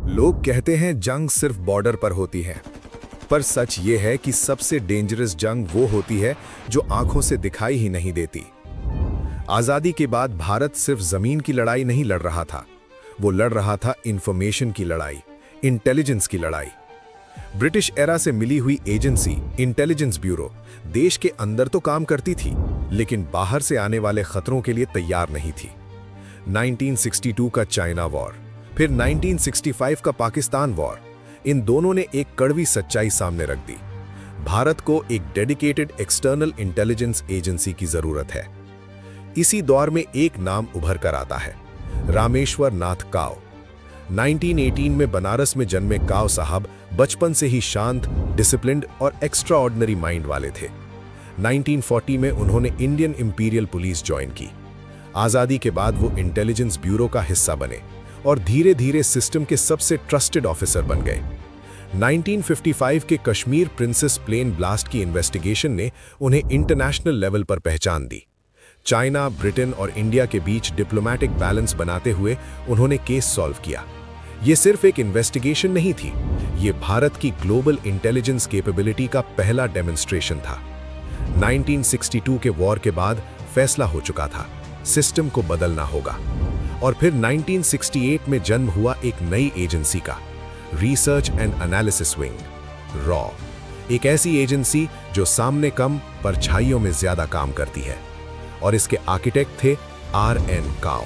लोग कहते हैं जंग सिर्फ बॉर्डर पर होती है, पर सच ये है कि सबसे डेंजरस जंग वो होती है जो आंखों से दिखाई ही नहीं देती। आजादी के बाद भारत सिर्फ जमीन की लड़ाई नहीं लड़ रहा था, वो लड़ रहा था इंफॉर्मेशन की लड़ाई, इंटेलिजेंस की लड़ाई। ब्रिटिश एरा से मिली हुई एजेंसी इंटेलिजेंस ब्यूरो देश के अंदर तो काम करती थी, लेकिन बाहर से आने वाले खतरों के लिए तैयार नहीं थी। 1962 का चाइना वॉर, फिर 1965 का पाकिस्तान वॉर, इन दोनों ने एक कड़वी सच्चाई सामने रख दी। भारत को एक डेडिकेटेड एक्सटर्नल इंटेलिजेंस एजेंसी की जरूरत है। इसी दौर में एक नाम उभर कर आता है, रामेश्वर नाथ काव। 1918 में बनारस में जन्मे काव साहब बचपन से ही शांत, डिसिप्लिन्ड और एक्स्ट्राऑर्डिनरी माइंड वाले थे। 1940 में उन्होंने इंडियन इंपीरियल पुलिस ज्वाइन की। आज़ादी के बाद वो इंटेलिजेंस ब्यूरो का हिस्सा बने और धीरे धीरे सिस्टम के सबसे ट्रस्टेड ऑफिसर बन गए। 1955 के कश्मीर प्रिंसेस प्लेन ब्लास्ट की इन्वेस्टिगेशन ने उन्हें इंटरनेशनल लेवल पर पहचान दी। चाइना, ब्रिटेन और इंडिया के बीच डिप्लोमैटिक बैलेंस बनाते हुए उन्होंने केस सॉल्व किया। ये सिर्फ एक इन्वेस्टिगेशन नहीं थी, ये भारत की ग्लोबल इंटेलिजेंस कैपेबिलिटी का पहला डेमोन्स्ट्रेशन था। 1962 के वॉर के बाद फैसला हो चुका था, सिस्टम को बदलना होगा। और फिर 1968 में जन्म हुआ एक नई एजेंसी का, research and analysis wing, raw. एक ऐसी एजेंसी जो सामने कम परछाइयों में ज्यादा काम करती है। और इसके आर्किटेक्ट थे आर.एन. काव।